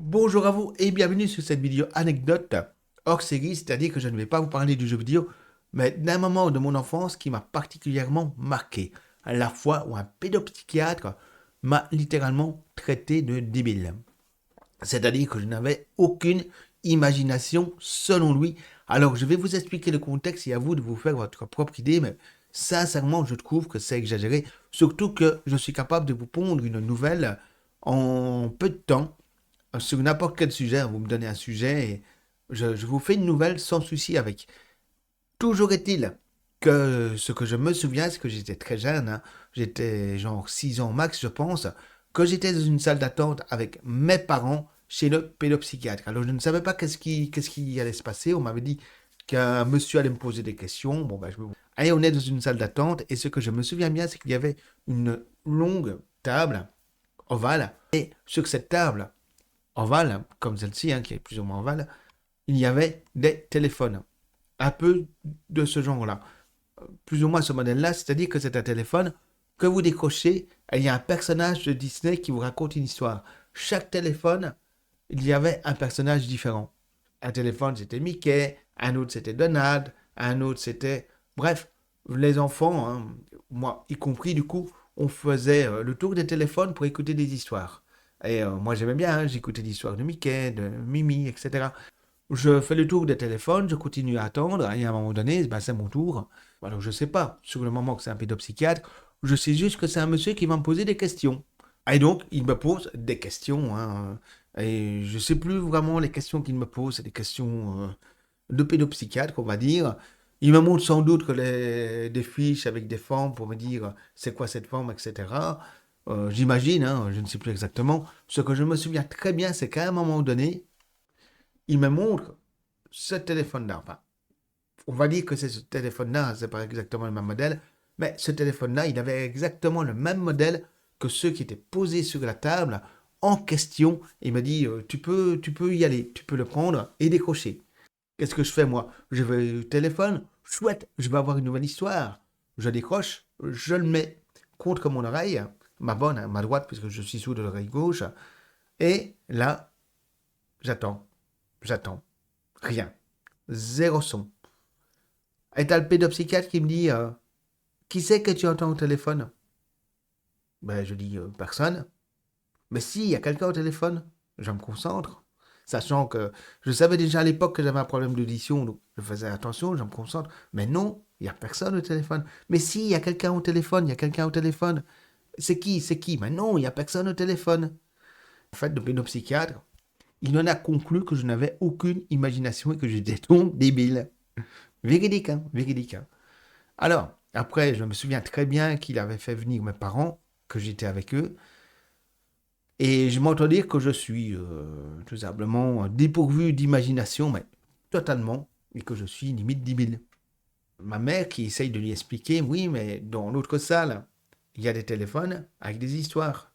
Bonjour à vous et bienvenue sur cette vidéo anecdote hors série, c'est-à-dire que je ne vais pas vous parler du jeu vidéo, mais d'un moment de mon enfance qui m'a particulièrement marqué, à la fois où un pédopsychiatre m'a littéralement traité de débile. C'est-à-dire que je n'avais aucune imagination selon lui. Alors je vais vous expliquer le contexte et à vous de vous faire votre propre idée, mais sincèrement je trouve que c'est exagéré, surtout que je suis capable de vous pondre une nouvelle en peu de temps sur n'importe quel sujet. Vous me donnez un sujet et je vous fais une nouvelle sans souci avec. Toujours est-il que ce que je me souviens, c'est que j'étais très jeune, hein, j'étais genre 6 ans max, je pense, que j'étais dans une salle d'attente avec mes parents chez le pédopsychiatre. Alors je ne savais pas qu'est-ce qui allait se passer. On m'avait dit qu'un monsieur allait me poser des questions. Bon, ben, allez, on est dans une salle d'attente et ce que je me souviens bien, c'est qu'il y avait une longue table ovale et sur cette table ovale, comme celle-ci, hein, qui est plus ou moins ovale, il y avait des téléphones. Un peu de ce genre-là. Plus ou moins ce modèle-là, c'est-à-dire que c'est un téléphone que vous décrochez et il y a un personnage de Disney qui vous raconte une histoire. Chaque téléphone, il y avait un personnage différent. Un téléphone, c'était Mickey, un autre, c'était Donald, un autre, c'était... Bref, les enfants, hein, moi y compris, du coup, on faisait le tour des téléphones pour écouter des histoires. Et moi, j'aimais bien, hein, j'écoutais l'histoire de Mickey, de Mimi, etc. Je fais le tour des téléphones, je continue à attendre, et à un moment donné, ben, c'est mon tour. Alors, je sais pas, sur le moment que c'est un pédopsychiatre, je sais juste que c'est un monsieur qui va me poser des questions. Et donc, il me pose des questions, hein, et je sais plus vraiment les questions qu'il me pose, c'est des questions de pédopsychiatre, on va dire. Il me montre sans doute que des fiches avec des formes pour me dire c'est quoi cette forme, etc. J'imagine, hein, je ne sais plus exactement. Ce que je me souviens très bien, c'est qu'à un moment donné, il me montre ce téléphone-là. Enfin, on va dire que c'est ce téléphone-là, c'est pas exactement le même modèle, mais ce téléphone-là, il avait exactement le même modèle que ceux qui étaient posés sur la table en question. Et il m'a dit, tu peux y aller, tu peux le prendre et décrocher. Qu'est-ce que je fais moi? Je vais au téléphone, chouette, je vais avoir une nouvelle histoire. Je décroche, je le mets contre mon oreille, ma bonne, hein, ma droite, puisque je suis sous de l'oreille gauche. Et là, j'attends, j'attends. Rien. Zéro son. Et t'as le pédopsychiatre qui me dit qui c'est que tu entends au téléphone? Ben, je dis personne. Mais si, il y a quelqu'un au téléphone. Je me concentre. Sachant que je savais déjà à l'époque que j'avais un problème d'audition, donc je faisais attention, je me concentre. Mais non, il n'y a personne au téléphone. Mais si, il y a quelqu'un au téléphone, il y a quelqu'un au téléphone. C'est qui? C'est qui? Mais non, il n'y a personne au téléphone. En fait, le pédopsychiatre, il en a conclu que je n'avais aucune imagination et que j'étais donc débile. Véridique, hein, véridique, hein. Alors, après, je me souviens très bien qu'il avait fait venir mes parents, que j'étais avec eux, et je m'entends dire que je suis tout simplement dépourvu d'imagination, mais totalement, et que je suis limite débile. Ma mère qui essaye de lui expliquer, oui, mais dans l'autre salle, il y a des téléphones avec des histoires.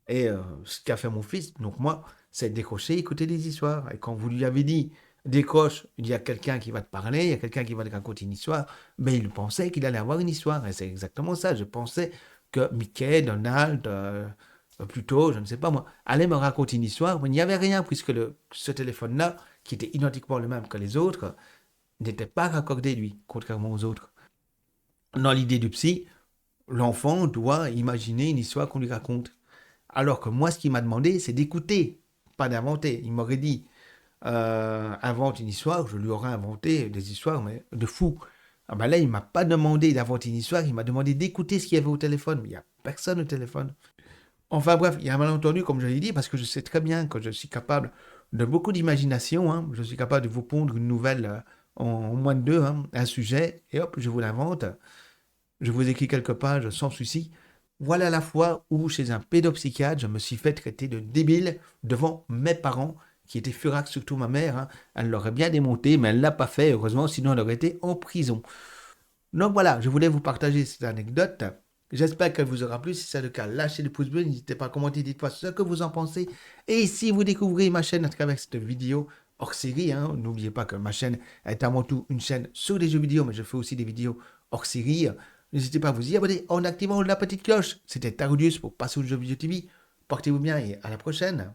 Et ce qu'a fait mon fils, donc moi, c'est décrocher, écouter des histoires. Et quand vous lui avez dit, décroche, il y a quelqu'un qui va te parler, il y a quelqu'un qui va te raconter une histoire, ben il pensait qu'il allait avoir une histoire. Et c'est exactement ça. Je pensais que Mickey, Donald, plutôt, je ne sais pas moi, allait me raconter une histoire, mais il n'y avait rien, puisque ce téléphone-là, qui était identiquement le même que les autres, n'était pas raccordé, lui, contrairement aux autres. Dans l'idée du psy, l'enfant doit imaginer une histoire qu'on lui raconte. Alors que moi, ce qu'il m'a demandé, c'est d'écouter, pas d'inventer. Il m'aurait dit, invente une histoire, je lui aurais inventé des histoires, mais de fou. Ah ben là, il m'a pas demandé d'inventer une histoire, il m'a demandé d'écouter ce qu'il y avait au téléphone. Mais il n'y a personne au téléphone. Enfin bref, il y a un malentendu, comme je l'ai dit, parce que je sais très bien que je suis capable de beaucoup d'imagination. Hein. Je suis capable de vous pondre une nouvelle en moins de deux, hein, un sujet, et hop, je vous l'invente. Je vous écris quelques pages sans souci. Voilà la fois où, chez un pédopsychiatre, je me suis fait traiter de débile devant mes parents, qui étaient furax, surtout ma mère. Hein. Elle l'aurait bien démonté, mais elle ne l'a pas fait, heureusement, sinon elle aurait été en prison. Donc voilà, je voulais vous partager cette anecdote. J'espère qu'elle vous aura plu. Si c'est le cas, lâchez le pouce bleu, n'hésitez pas à commenter, dites-moi ce que vous en pensez. Et si vous découvrez ma chaîne à travers cette vidéo hors série, hein, n'oubliez pas que ma chaîne est avant tout une chaîne sur les jeux vidéo, mais je fais aussi des vidéos hors série. N'hésitez pas à vous y abonner en activant la petite cloche. C'était Tarudius pour Passer au jeu vidéo TV. Portez-vous bien et à la prochaine.